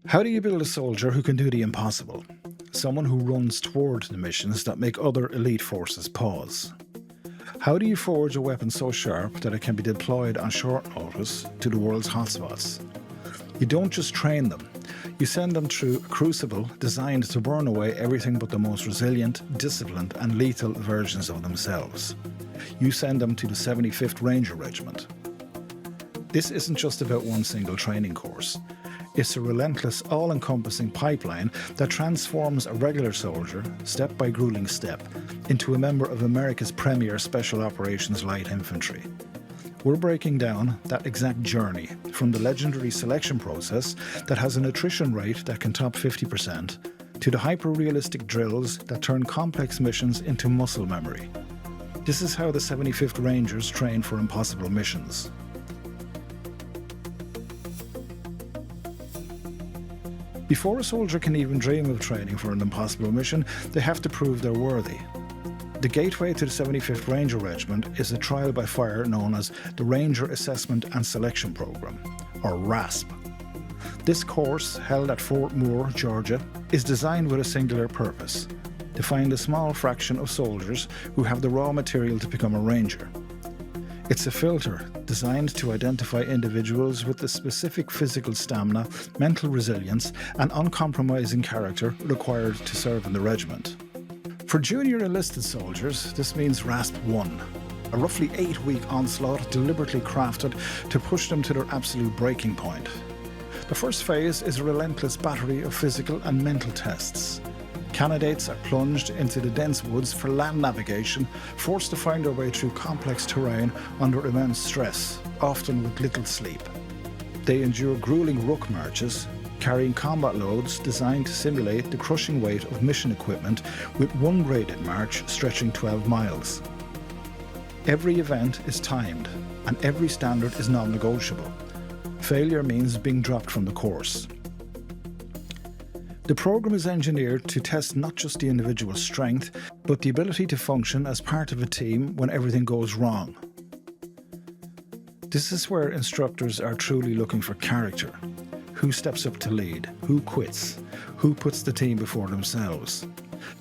How do you build a soldier who can do the impossible? Someone who runs toward the missions that make other elite forces pause. How do you forge a weapon so sharp that it can be deployed on short notice to the world's hotspots? You don't just train them. You send them through a crucible designed to burn away everything but the most resilient, disciplined and lethal versions of themselves. You send them to the 75th Ranger Regiment. This isn't just about one single training course. It's a relentless, all-encompassing pipeline that transforms a regular soldier, step by grueling step, into a member of America's premier Special Operations Light Infantry. We're breaking down that exact journey from the legendary selection process that has an attrition rate that can top 50% to the hyper-realistic drills that turn complex missions into muscle memory. This is how the 75th Rangers train for impossible missions. Before a soldier can even dream of training for an impossible mission, they have to prove they're worthy. The gateway to the 75th Ranger Regiment is a trial by fire known as the Ranger Assessment and Selection Program, or RASP. This course, held at Fort Moore, Georgia, is designed with a singular purpose: to find a small fraction of soldiers who have the raw material to become a Ranger. It's a filter designed to identify individuals with the specific physical stamina, mental resilience, and uncompromising character required to serve in the regiment. For junior enlisted soldiers, this means RASP 1, a roughly 8-week onslaught deliberately crafted to push them to their absolute breaking point. The first phase is a relentless battery of physical and mental tests. Candidates are plunged into the dense woods for land navigation, forced to find their way through complex terrain under immense stress, often with little sleep. They endure grueling ruck marches, carrying combat loads designed to simulate the crushing weight of mission equipment, with one graded march stretching 12 miles. Every event is timed, and every standard is non-negotiable. Failure means being dropped from the course. The program is engineered to test not just the individual's strength, but the ability to function as part of a team when everything goes wrong. This is where instructors are truly looking for character. Who steps up to lead? Who quits? Who puts the team before themselves?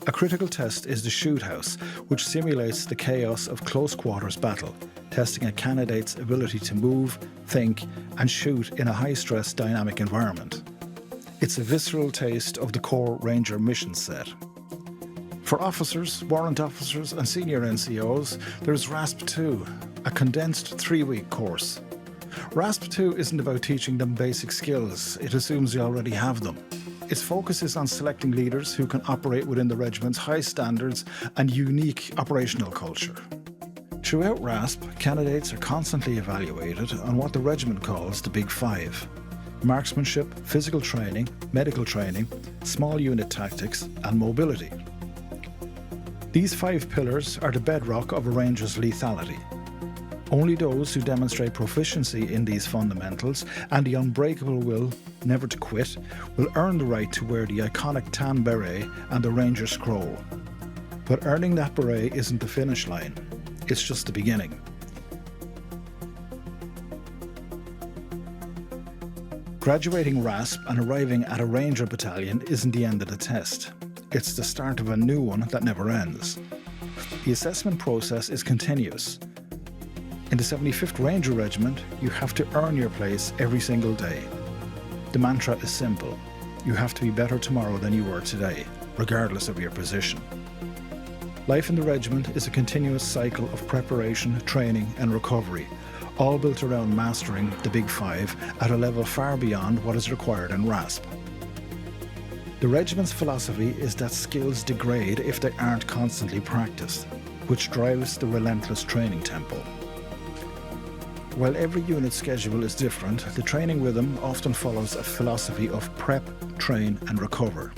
A critical test is the shoot house, which simulates the chaos of close quarters battle, testing a candidate's ability to move, think, and shoot in a high-stress dynamic environment. It's a visceral taste of the core Ranger mission set. For officers, warrant officers, and senior NCOs, there's RASP 2, a condensed 3-week course. RASP 2 isn't about teaching them basic skills, it assumes they already have them. Its focus is on selecting leaders who can operate within the regiment's high standards and unique operational culture. Throughout RASP, candidates are constantly evaluated on what the regiment calls the Big Five: marksmanship, physical training, medical training, small unit tactics, and mobility. These 5 pillars are the bedrock of a Ranger's lethality. Only those who demonstrate proficiency in these fundamentals and the unbreakable will never to quit will earn the right to wear the iconic tan beret and the Ranger scroll. But earning that beret isn't the finish line, it's just the beginning. Graduating RASP and arriving at a Ranger battalion isn't the end of the test. It's the start of a new one that never ends. The assessment process is continuous. In the 75th Ranger Regiment, you have to earn your place every single day. The mantra is simple: you have to be better tomorrow than you were today, regardless of your position. Life in the regiment is a continuous cycle of preparation, training, and recovery, all built around mastering the Big Five at a level far beyond what is required in RASP. The regiment's philosophy is that skills degrade if they aren't constantly practiced, which drives the relentless training tempo. While every unit schedule is different, the training rhythm often follows a philosophy of prep, train, and recover.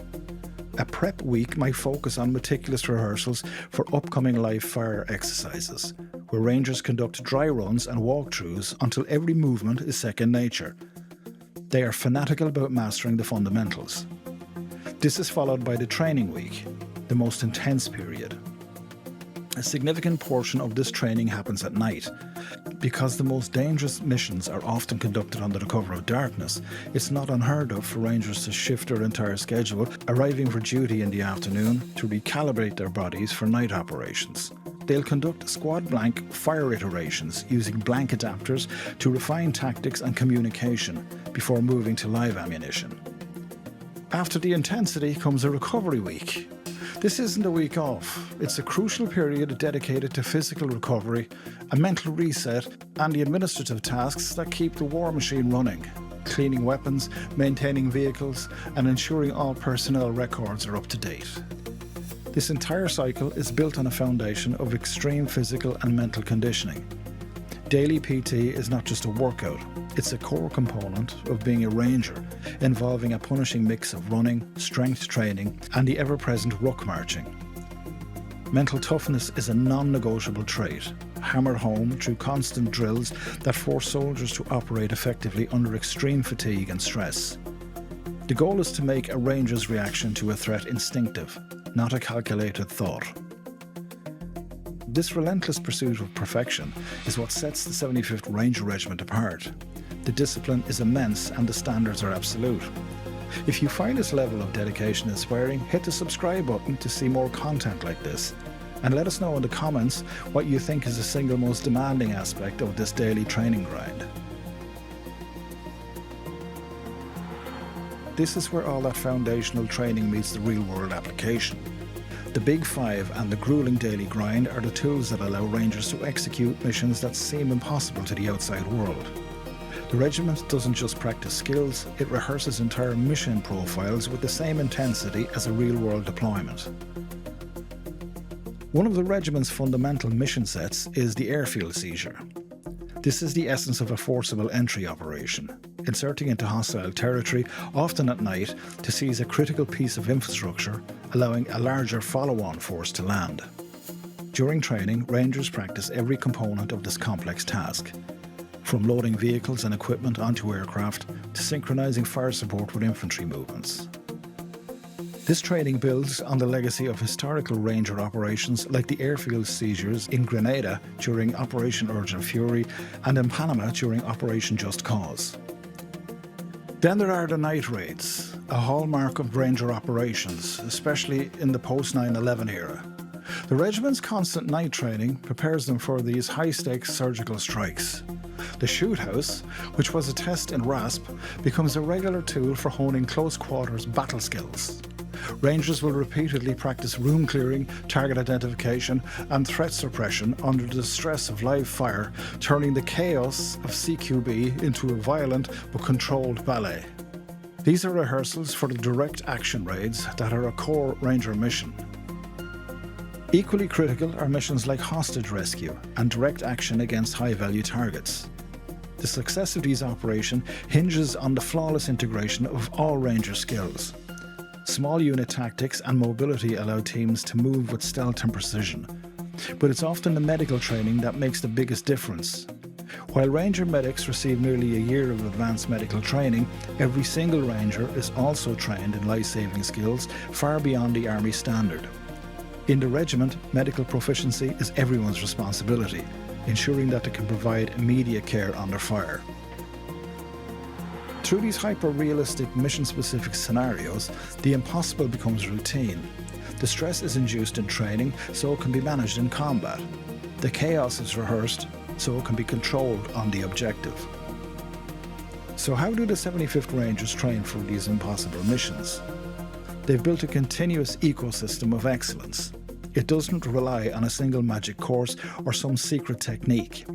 A prep week might focus on meticulous rehearsals for upcoming live fire exercises, where Rangers conduct dry runs and walkthroughs until every movement is second nature. They are fanatical about mastering the fundamentals. This is followed by the training week, the most intense period. A significant portion of this training happens at night. Because the most dangerous missions are often conducted under the cover of darkness, it's not unheard of for Rangers to shift their entire schedule, arriving for duty in the afternoon to recalibrate their bodies for night operations. They'll conduct squad blank fire iterations using blank adapters to refine tactics and communication before moving to live ammunition. After the intensity comes a recovery week. This isn't a week off. It's a crucial period dedicated to physical recovery, a mental reset, and the administrative tasks that keep the war machine running. Cleaning weapons, maintaining vehicles, and ensuring all personnel records are up to date. This entire cycle is built on a foundation of extreme physical and mental conditioning. Daily PT is not just a workout, it's a core component of being a ranger, involving a punishing mix of running, strength training, and the ever-present ruck marching. Mental toughness is a non-negotiable trait, hammered home through constant drills that force soldiers to operate effectively under extreme fatigue and stress. The goal is to make a ranger's reaction to a threat instinctive, not a calculated thought. This relentless pursuit of perfection is what sets the 75th Ranger Regiment apart. The discipline is immense and the standards are absolute. If you find this level of dedication inspiring, hit the subscribe button to see more content like this. And let us know in the comments what you think is the single most demanding aspect of this daily training grind. This is where all that foundational training meets the real-world application. The Big Five and the grueling daily grind are the tools that allow Rangers to execute missions that seem impossible to the outside world. The regiment doesn't just practice skills, it rehearses entire mission profiles with the same intensity as a real-world deployment. One of the regiment's fundamental mission sets is the airfield seizure. This is the essence of a forcible entry operation, inserting into hostile territory, often at night, to seize a critical piece of infrastructure, allowing a larger follow-on force to land. During training, Rangers practice every component of this complex task, from loading vehicles and equipment onto aircraft to synchronizing fire support with infantry movements. This training builds on the legacy of historical Ranger operations like the airfield seizures in Grenada during Operation Urgent Fury and in Panama during Operation Just Cause. Then there are the night raids, a hallmark of Ranger operations, especially in the post-9/11 era. The regiment's constant night training prepares them for these high-stakes surgical strikes. The shoot house, which was a test in RASP, becomes a regular tool for honing close-quarters battle skills. Rangers will repeatedly practice room clearing, target identification, and threat suppression under the stress of live fire, turning the chaos of CQB into a violent but controlled ballet. These are rehearsals for the direct action raids that are a core Ranger mission. Equally critical are missions like hostage rescue and direct action against high-value targets. The success of these operations hinges on the flawless integration of all Ranger skills. Small unit tactics and mobility allow teams to move with stealth and precision, but it's often the medical training that makes the biggest difference. While Ranger medics receive nearly a year of advanced medical training, every single Ranger is also trained in life-saving skills far beyond the Army standard. In the regiment, medical proficiency is everyone's responsibility, ensuring that they can provide immediate care under fire. Through these hyper-realistic, mission-specific scenarios, the impossible becomes routine. The stress is induced in training, so it can be managed in combat. The chaos is rehearsed, so it can be controlled on the objective. So how do the 75th Rangers train for these impossible missions? They've built a continuous ecosystem of excellence. It doesn't rely on a single magic course or some secret technique.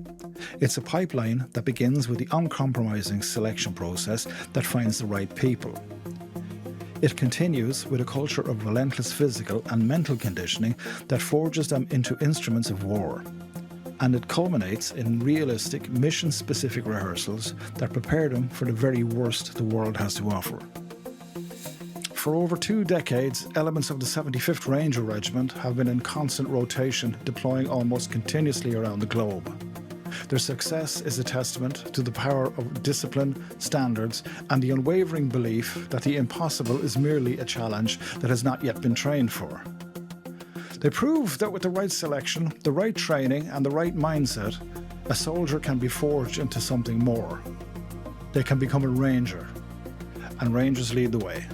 It's a pipeline that begins with the uncompromising selection process that finds the right people. It continues with a culture of relentless physical and mental conditioning that forges them into instruments of war. And it culminates in realistic, mission-specific rehearsals that prepare them for the very worst the world has to offer. For over 2 decades, elements of the 75th Ranger Regiment have been in constant rotation, deploying almost continuously around the globe. Their success is a testament to the power of discipline, standards, and the unwavering belief that the impossible is merely a challenge that has not yet been trained for. They prove that with the right selection, the right training and the right mindset, a soldier can be forged into something more. They can become a ranger, and rangers lead the way.